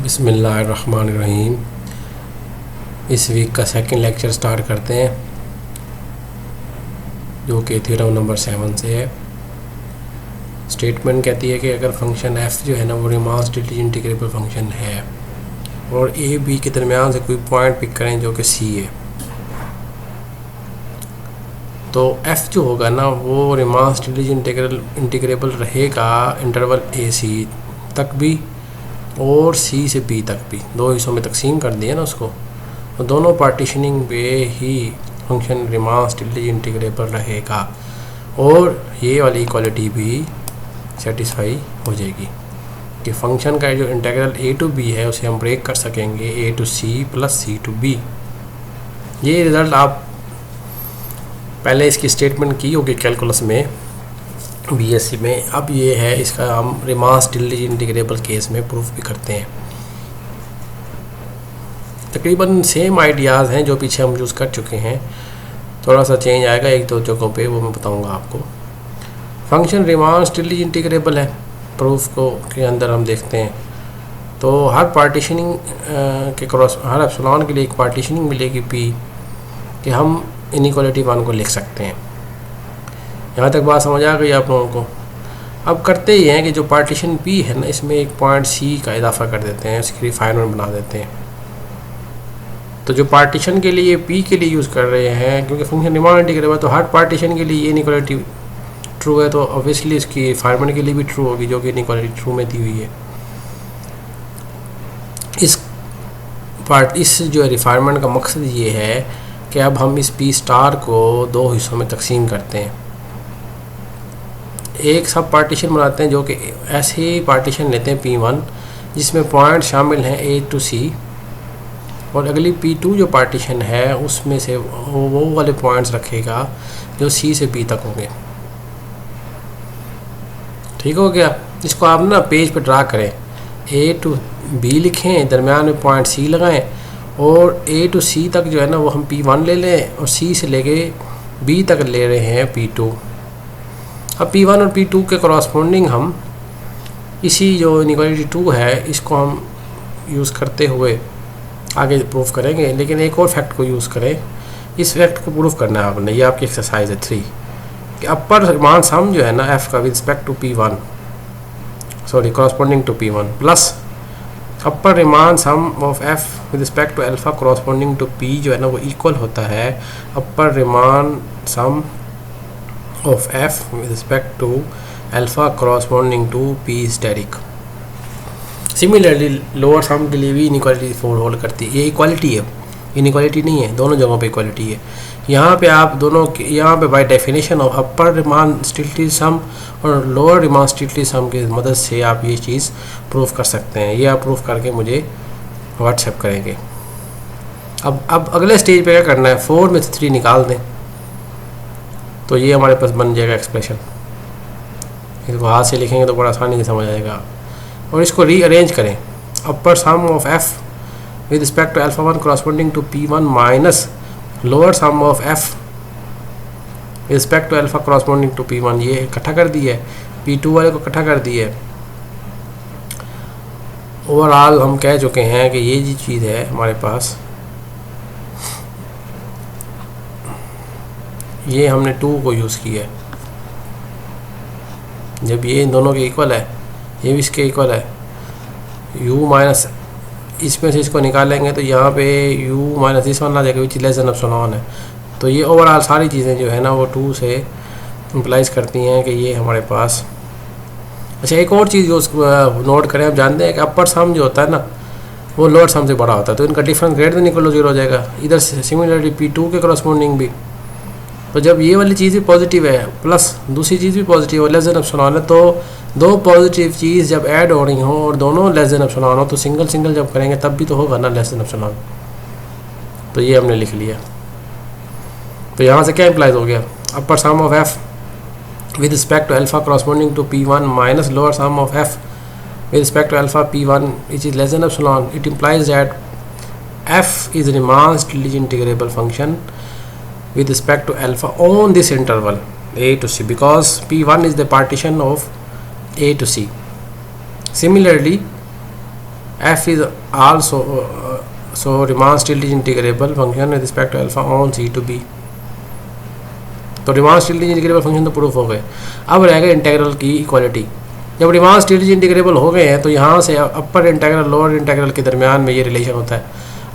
बिस्मिल्लाहिर्रहमानिर्रहीम। इस वीक का सेकंड लेक्चर स्टार्ट करते हैं, जो कि थ्योरम नंबर 7 से है। स्टेटमेंट कहती है कि अगर फंक्शन f जो है ना वो रीमान स्ट्रिक्टली इंटीग्रेबल फंक्शन है और a b के दरमियान से कोई पॉइंट पिक करें जो कि c है, तो f जो होगा ना वो रीमान स्ट्रिक्टली इंटीग्रेबल रहेगा इंटरवल a c तक भी और c से b तक भी। दो हिस्सों में तकसीम कर दिया ना उसको, तो दोनों पार्टीशनिंग पे ही फंक्शन रीमान स्ट्रिक्टली इंटीग्रेबल रहेगा और ये वाली इक्वालिटी भी सेटिस्फाई हो जाएगी कि फंक्शन का जो इंटीग्रल a टू b है उसे हम ब्रेक कर सकेंगे a to c plus c to b। ये रिज़ल्ट आप पहले इसकी स्टेटमेंट की होगी कैलकुलस में बीएससी में। अब ये है इसका हम रीमान स्ट्रिक्टली इंटीग्रेबल केस में प्रूफ भी करते हैं। तकरीबन सेम आइडियाज़ हैं जो पीछे हम यूज़ कर चुके हैं, थोड़ा सा चेंज आएगा एक दो जगहों पे, वो मैं बताऊंगा आपको। फंक्शन रीमान स्ट्रिक्टली इंटीग्रेबल है, प्रूफ को के अंदर हम देखते हैं तो हर पार्टीशनिंग के क्रॉस हर एप्सिलॉन के लिए एक पार्टीशनिंग मिलेगी पी कि हम इनइक्वालिटी 1 को लिख सकते हैं। यहाँ तक बात समझ आ गई आप लोगों को। अब करते ही हैं कि जो पार्टीशन पी है ना इसमें एक पॉइंट सी का इजाफा कर देते हैं, इसकी रिफाइनमेंट बना देते हैं। तो जो पार्टीशन के लिए पी के लिए यूज़ कर रहे हैं, क्योंकि फंक्शन रीमान इंटीग्रेबल तो हर पार्टीशन के लिए ये इनइक्वालिटी ट्रू है, तो ऑब्वियसली इसकी रिफाइनमेंट के लिए भी ट्रू होगी जो कि इनइक्वालिटी ट्रू में दी हुई है। इस जो रिफाइनमेंट का मकसद ये है कि अब हम इस पी स्टार को दो हिस्सों में तकसीम करते हैं। एक सब पार्टीशन बनाते हैं जो कि ऐसे ही पार्टीशन लेते हैं P1 जिसमें पॉइंट शामिल हैं A टू C, और अगली P2 जो पार्टीशन है उसमें से वो वाले पॉइंट्स रखेगा जो C से B तक होंगे। ठीक हो गया। इसको आप ना पेज पे ड्रा करें, A टू B लिखें, दरमियान में पॉइंट C लगाएं और A टू C तक जो है ना वो हम P1 ले लें और C से लेके B तक ले रहे हैं P2। अब P1 और P2 के कॉरस्पॉन्डिंग हम इसी जो इनइक्वालिटी 2 है इसको हम यूज़ करते हुए आगे प्रूफ करेंगे, लेकिन एक और फैक्ट को यूज़ करें। इस फैक्ट को प्रूफ करना है आपने, ये आपकी एक्सरसाइज है 3 कि अपर रीमान सम जो है ना f का with respect to P1 sorry corresponding to P1 plus upper Riemann sum of f with respect to alpha corresponding to P जो है ना वो इक्वल होता है upper Riemann sum of f with respect to alpha corresponding to p asterisk. Similarly lower sum के लिए भी inequality 4 hold करती है। ये इक्वालिटी है, इनइक्वालिटी नहीं है, दोनों जगहों पे इक्वालिटी है। यहाँ पे आप दोनों यहाँ पे by definition of upper Riemann strictly sum और लोअर रिमान स्ट्रिक्टली सम की मदद से आप ये चीज़ प्रूफ कर सकते हैं। ये आप प्रूफ करके मुझे व्हाट्सएप करेंगे। अब अगले स्टेज पे क्या करना है, 4 में से 3 निकाल दें तो ये हमारे पास बन जाएगा एक्सप्रेशन। इसको हाथ से लिखेंगे तो बड़ा आसानी से समझ आएगा। और इसको रीअरेंज करें, upper sum of f with respect to alpha 1 corresponding to P1 minus lower sum of f with respect to alpha corresponding to P1। ये इकट्ठा कर दिया है, P2 वाले को इकट्ठा कर दिया है। ओवरऑल हम कह चुके हैं कि ये जी चीज़ है हमारे पास, ये हमने 2 को यूज़ किया है। जब ये इन दोनों के इक्वल है, ये भी इसके इक्वल है, u माइनस इसमें से इसको निकालेंगे तो यहाँ पे u माइनस दिस वन आ जाएगा विच लेस देन एप्सिलॉन है। तो ये ओवरऑल सारी चीज़ें जो है ना वो 2 से इम्प्लाइज करती हैं कि ये हमारे पास। अच्छा, एक और चीज़ जो नोट करें, आप जानते हैं कि अपर सम जो होता है ना वो लोअर सम से बड़ा होता है, तो इनका difference greater than equal to 0 हो जाएगा। इधर सिमिलरली P2 के कॉरस्पॉन्डिंग भी, तो जब ये वाली चीज़ भी पॉजिटिव है प्लस दूसरी चीज़ भी पॉजिटिव है लेस देन एप्सिलॉन है, तो दो पॉजिटिव चीज़ जब ऐड हो रही हो और दोनों लेस देन एप्सिलॉन हो तो सिंगल सिंगल जब करेंगे तब भी तो होगा ना लेस देन एप्सिलॉन। तो ये हमने लिख लिया। तो यहाँ से क्या इम्प्लाइज हो गया, upper sum of f with respect to alpha corresponding to P1 minus lower sum of f with respect to alpha P1 which is less than epsilon. It implies that f is Riemann strictly integrable function with respect to alpha on this interval a to c because P1 is the partition of a to c. Similarly F is also so Riemann Stieltjes is integrable function with respect to alpha on C to B. तो Riemann Stieltjes integrable function तो proof हो गए। अब रहेगा integral की equality. जब Riemann Stieltjes integrable हो गए हैं तो यहाँ से अपर इंटीग्रल लोअर इंटीग्रल के दरमियान में ये रिलेशन होता है।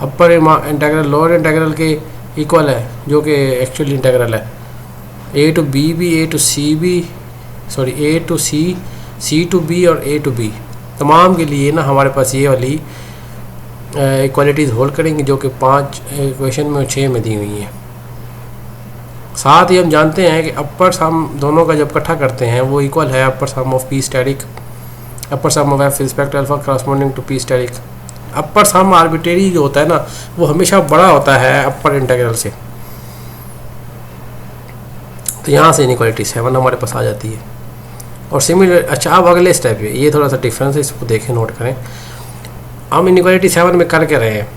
अपर इंटीग्रल लोअर इंटीग्रल के इक्वल है जो कि एक्चुअल इंटीग्रल है। ए टू बी भी, ए टू सी भी, sorry A to C, C to B और ए टू बी तमाम के लिए ना हमारे पास ये वाली इक्वालिटीज़ होल्ड करेंगी जो कि 5 इक्वेशन में 6 में दी हुई हैं। साथ ही हम जानते हैं कि अपर सम दोनों का जब इकट्ठा करते हैं वो इक्वल है upper sum of P static, upper sum of F respect alpha corresponding to P static. Upper sum arbitrary जो होता है ना वो हमेशा बड़ा होता है अपर इंटीग्रल से। तो यहाँ से इनइक्वालिटी 7 हमारे पास आ जाती है। और सिमिलर, अच्छा अब अगले स्टेप पे ये थोड़ा सा डिफरेंस है, इसको देखें, नोट करें। हम इनइक्वालिटी 7 में कर क्या रहे हैं,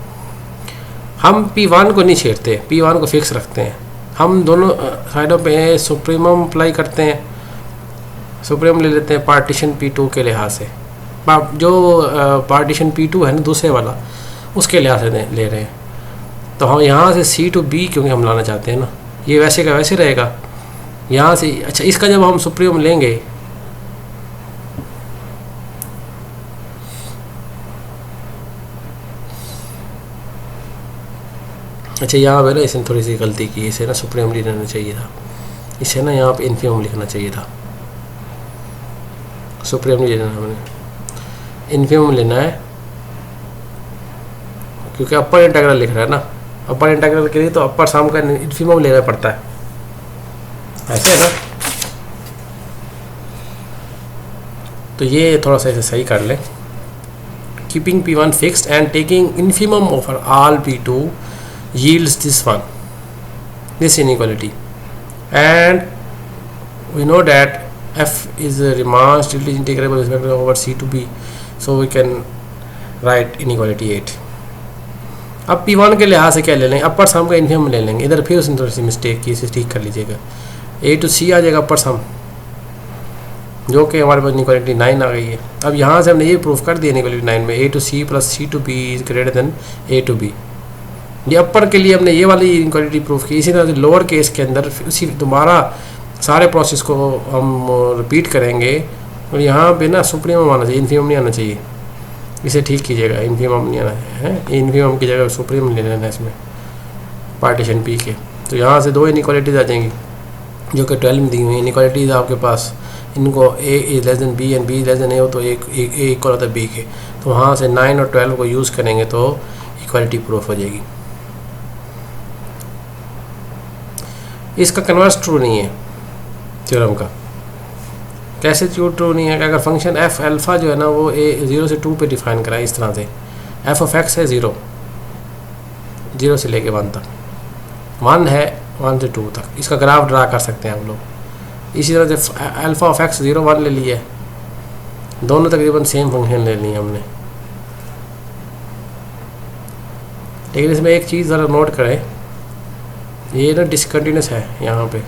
हम P1 को नहीं छेड़ते, P1 को फिक्स रखते हैं। हम दोनों साइडों पे सुप्रीमम अप्लाई करते हैं, सुप्रीमम ले लेते हैं पार्टीशन P2 के लिहाज से। जो पार्टीशन P2 है ना दूसरे वाला, उसके लिहाज से ले रहे हैं। तो हम यहाँ से C to B क्योंकि हम लाना चाहते हैं ना, ये वैसे का वैसे रहेगा यहाँ से। अच्छा, इसका जब हम सुप्रीमम लेंगे अच्छा यहाँ पे ना इसने थोड़ी सी गलती की, इसे ना सुप्रीम लेना चाहिए था, इसे ना यहाँ पे इन्फीमम लिखना चाहिए था। सुप्रीम नहीं लेना, हमने इन्फीमम लेना है क्योंकि अपर इंटीग्रल लिख रहा है ना। अपर इंटीग्रल के लिए तो अपर सम का इन्फीमम लेना पड़ता है, ऐसे है ना। तो ये थोड़ा सा इसे सही कर लें। Keeping P1 fixed and taking infimum over all P2 yields this inequality, and we know that f is a Riemann still integrable with respect over c to b, so we can write inequality 8। अब P1 के लिहाज से क्या ले लेंगे, अपर सम का infimum ले लेंगे। इधर फिर उसने थोड़ी सी मिस्टेक की, इसे ठीक कर लीजिएगा। a to c आ जाएगा अपर सम, जो कि हमारे पास इनइक्वालिटी 9 आ गई है। अब यहाँ से हमने ये प्रूफ कर दिया इनइक्वालिटी 9 में a to c plus c to b is greater than a to b। ये अपर के लिए हमने ये वाली इनइक्वालिटी प्रूफ की। इसी तरह से लोअर केस के अंदर उसी दोबारा सारे प्रोसेस को हम रिपीट करेंगे और यहाँ पे ना सुप्रीमम आना चाहिए, इन्फीमम नहीं आना चाहिए। इसे ठीक कीजिएगा, इन्फीमम नहीं आना है, इन्फीमम की जगह सुप्रीमम ले लेना इसमें पार्टीशन पी के। तो यहाँ से 2 इनइक्वालिटीज़ आ जाएंगी जो कि 12 में दी हुई इनइक्वालिटीज़ आपके पास। इनको a is less then b and b is less then a हो तो a इक्वल होता है b के। तो वहाँ से 9 और 12 को यूज़ करेंगे तो इक्वालिटी प्रूफ हो जाएगी। इसका कन्वर्स ट्रू नहीं है थ्योरम का। कैसे ट्रू नहीं है कि अगर फंक्शन एफ अल्फ़ा जो है ना वो ए 0 से 2 पे डिफाइन करा है इस तरह से, एफ ऑफ एक्स है 0 से लेके 1 तक, 1 है 1 से 2 तक, इसका ग्राफ ड्रा कर सकते हैं हम लोग। इसी तरह से अल्फ़ा ऑफ एक्स 0 1 ले लिया है, दोनों तकरीबन सेम फंक्शन ले ली हमने। लेकिन इसमें एक चीज़ ज़रा नोट करें, ये ना डिसकंटिन्यूस है। यहाँ पे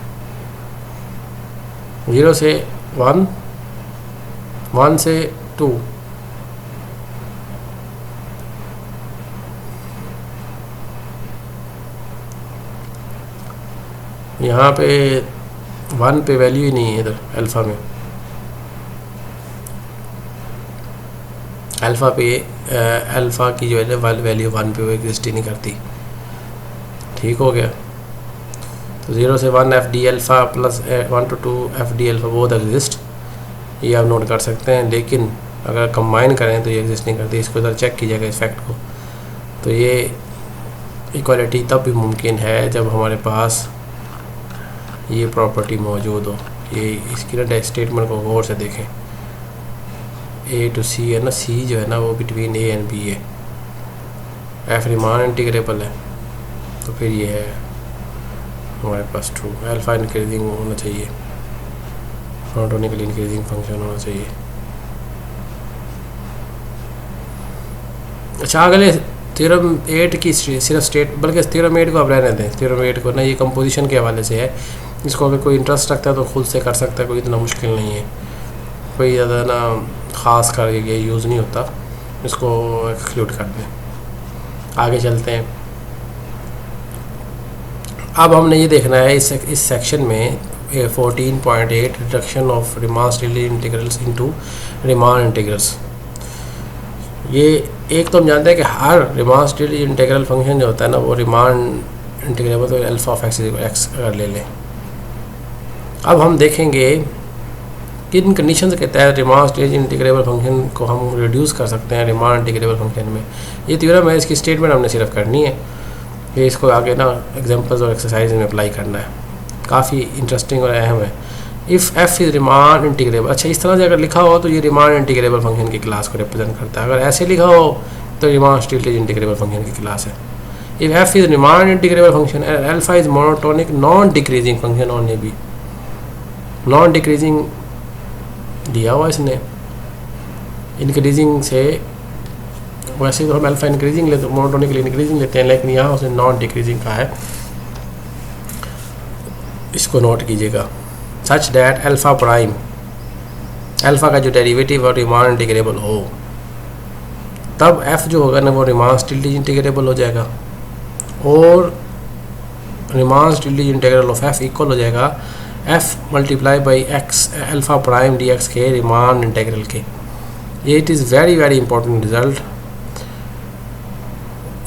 0 से 1, 1 से 2, यहाँ पे 1 पे वैल्यू ही नहीं है इधर अल्फ़ा में। अल्फ़ा पे अल्फ़ा की जो है वैल्यू 1 पे वो एग्जिस्ट ही नहीं करती। ठीक हो गया। तो 0 से 1 F D alpha plus 1 to 2 F D alpha both exist, ये आप नोट कर सकते हैं। लेकिन अगर कंबाइन करें तो ये एग्जिस्ट नहीं करती। इसको ज़रा चेक कीजिएगा इस फैक्ट को। तो ये इक्वालिटी तब भी मुमकिन है जब हमारे पास ये प्रॉपर्टी मौजूद हो। ये इसकी ना स्टेटमेंट को गौर से देखें। ए टू सी है ना, सी जो है ना वो बिटवीन ए एंड बी है, एफ रिमान इंटीग्रेबल है, तो फिर ये है हमारे पास ट्रू। अल्फ़ा इंक्रीजिंग होना चाहिए, मोनोटोनिकली इंक्रीजिंग फंक्शन होना चाहिए। अच्छा, अगले थ्योरम 8 की सिर्फ स्टेट, बल्कि थ्योरम 8 को आप रहने दें। थ्योरम 8 को ना ये कंपोजिशन के हवाले से है, इसको अगर कोई इंटरेस्ट रखता है तो खुद से कर सकता है, कोई इतना मुश्किल नहीं है, कोई ज़्यादा ना ख़ास कर ये यूज़ नहीं होता। इसको एक्सक्लूड कर दें। आगे चलते हैं। अब हमने ये देखना है इस सेक्शन में 14.8 reduction of Riemann stately integrals into Riemann integrals. ये एक तो हम जानते हैं कि हर रीमान स्टेटली इंटीग्रल फंक्शन जो होता है ना वो रीमान इंटीग्रेबल तो अल्फा ऑफ एक्स अगर ले लें। अब हम देखेंगे कि इन कंडीशंस के तहत रीमान स्टेटली इंटीग्रेबल फंक्शन को हम रिड्यूस कर सकते हैं रीमान इंटीग्रेबल फंक्शन में। ये थ्योरम है, इसकी स्टेटमेंट हमने सिर्फ करनी है, ये इसको आगे ना एग्जांपल्स और एक्सरसाइज में अप्लाई करना है। काफ़ी इंटरेस्टिंग और अहम है। If F is Riemann integrable, अच्छा इस तरह से अगर लिखा हो तो ये रीमान इंटीग्रेबल फंक्शन की क्लास को रिप्रेजेंट करता है। अगर ऐसे लिखा हो तो रीमान स्टेटली इंटीग्रेबल फंक्शन की क्लास है। If F is Riemann integrable function and alpha is monotonic non decreasing function only B, non decreasing दिया हुआ इसने, इंक्रीजिंग से वैसे तो हम अल्फा इंक्रीजिंग लेते मोनोटोनिक के लिए इंक्रीजिंग लेते हैं, लेकिन यहाँ उसने नॉन डिक्रीजिंग का है, इसको नोट कीजिएगा। Such that alpha prime, alpha का जो डेरिवेटिव और रीमान इंटीग्रेबल हो, तब एफ जो होगा ना वो रीमान स्टेटली इंटीग्रेबल हो जाएगा और Riemann stately integral of F equal हो जाएगा F multiply by x alpha prime D x के रीमान इंटीग्रल के। ये it is very very important result.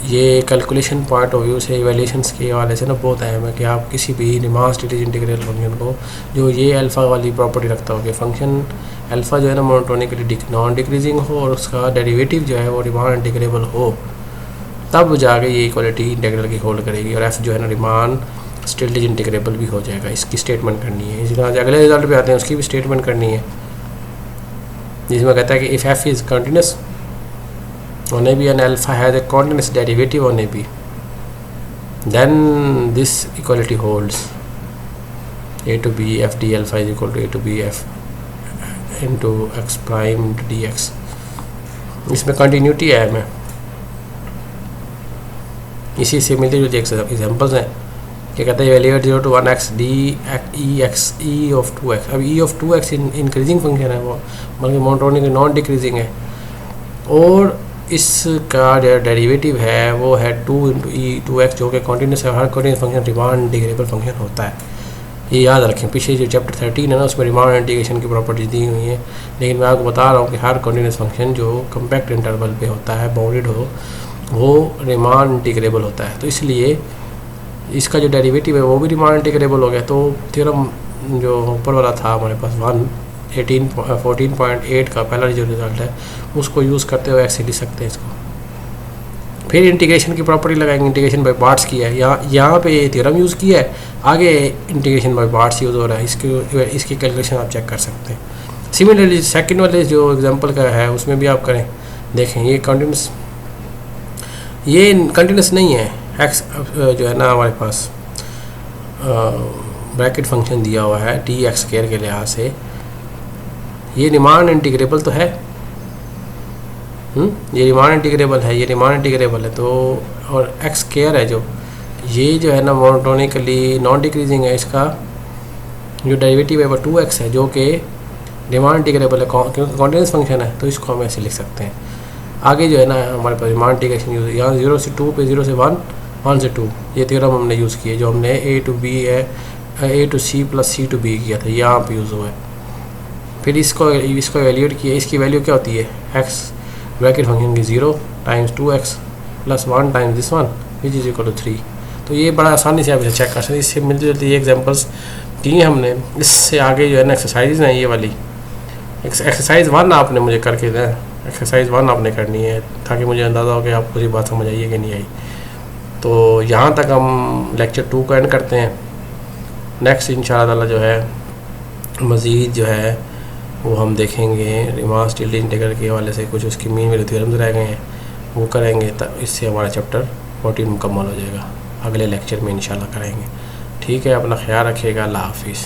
ये कैलकुलेशन पॉइंट ऑफ व्यू से इवैल्यूएशंस के हवाले से ना बहुत अहम है कि आप किसी भी रीमान स्टेटली इंटीग्रल फंक्शन को जो ये अल्फ़ा वाली प्रॉपर्टी रखता हो कि फंक्शन अल्फ़ा जो है ना मोनोटोनिकली नॉन डिक्रीजिंग हो और उसका डेरिवेटिव जो है वो रीमान इंटीग्रेबल हो, तब जाके ये इक्वलिटी इंटीग्रल की होल्ड करेगी और एफ जो है ना रीमान स्टेटली इंटीग्रेबल भी हो जाएगा। इसकी स्टेटमेंट करनी है। इसी तरह से अगले रिजल्ट पे आते हैं, उसकी भी स्टेटमेंट करनी है, जिसमें कहता है कि इफ़ एफ इज़ कंटिन्यूस होने भी and alpha has a continuous derivative होने भी, then this equality holds A to B F D alpha is equal to A to B F into X prime D X. इसमें continuity है में इसी से मिलती जुलती एग्जाम्पल्स हैं क्या कहते हैं valuate 0 to 1x D E x E of 2x। अब ई ऑफ 2x इंक्रीजिंग फंक्शन है, वो बल्कि मोनोटोनिक नॉन डिक्रीजिंग है और इसका डेरिवेटिव है वो है 2 इंटू ई 2x जो कि कॉन्टीन्यूस है। हर continuous function Riemann integrable function होता है, ये याद रखें। पीछे जो चैप्टर 13 है ना उसमें रीमान इंटीग्रेशन की प्रॉपर्टीज दी हुई हैं, लेकिन मैं आपको बता रहा हूँ कि हर कॉन्टीन्यूस फंक्शन जो कम्पैक्ट इंटरवल पे होता है बाउंडेड हो वो रीमान इंटीग्रेबल होता है। तो इसलिए इसका जो डेरिवेटिव है वो भी रीमान इंटीग्रेबल हो गया। तो थ्योरम जो ऊपर वाला था हमारे पास 14.8 का पहला जो रिजल्ट है उसको यूज़ करते हुए ऐसे लिख सकते हैं इसको। फिर इंटीग्रेशन की प्रॉपर्टी लगाएंगे, इंटीग्रेशन बाय पार्ट्स की है, यहाँ पे थ्योरम यूज़ किया है, आगे इंटीग्रेशन बाय पार्ट्स यूज़ हो रहा है। इसकी कैलकुलेशन आप चेक कर सकते हैं। सिमिलरली सेकंड वाले जो एग्जांपल का है उसमें भी आप करें, देखें ये कंटिन्यूस नहीं है। एक्स जो है ना हमारे पास ब्रैकेट फंक्शन दिया हुआ है टी एक्स स्क्वायर के लिहाज से, ये रीमान इंटीग्रेबल तो है, ये रीमान इंटीग्रेबल है, ये रीमान इंटीग्रेबल है। तो और एक्स स्क्वायर है जो है ना मोनोटोनिकली नॉन डिक्रीजिंग है, इसका जो डेरिवेटिव है वो 2x है जो कि रीमान इंटीग्रेबल है क्योंकि कॉन्टिन्यूस फंक्शन है, तो इसको हम ऐसे लिख सकते हैं। आगे जो है ना हमारे पास रीमान इंटीग्रेशन यूज़ यहाँ 0 से 2 पे 0 से 1 1 से 2 ये थ्योरम हमने यूज़ किए जो हमने ए टू बी है A to C plus C to B किया था, यहाँ पे यूज़ हुआ है। फिर इसको एवेल्यूएट किया, इसकी वैल्यू क्या होती है एक्स ब्रैकेट फंक्शन की 0 times 2x plus 1 times this 1 which is equal to 3। तो ये बड़ा आसानी से आप इसे चेक कर सकते हैं। इससे मिलती जुलती ये एग्जाम्पल्स दी हमने। इससे आगे जो है ना एक्सरसाइज हैं, ये वाली एक्सरसाइज 1 आपने मुझे करके दें, एक्सरसाइज 1 आपने करनी है ताकि मुझे अंदाज़ा हो कि आपको ये बात समझ आई है कि नहीं आई। तो यहाँ तक हम लेक्चर 2 को एंड करते हैं। नेक्स्ट इंशाअल्लाह जो है मज़ीद जो है वो हम देखेंगे रीमान स्टेटली इंटीग्रल के हवाले से कुछ उसकी मीन वैल्यू थ्योरम्स रह गए हैं वो करेंगे, तब इससे हमारा चैप्टर 14 मुकम्मल हो जाएगा। अगले लेक्चर में इंशाल्लाह करेंगे। ठीक है, अपना ख्याल रखिएगा। अल्लाह हाफिज़।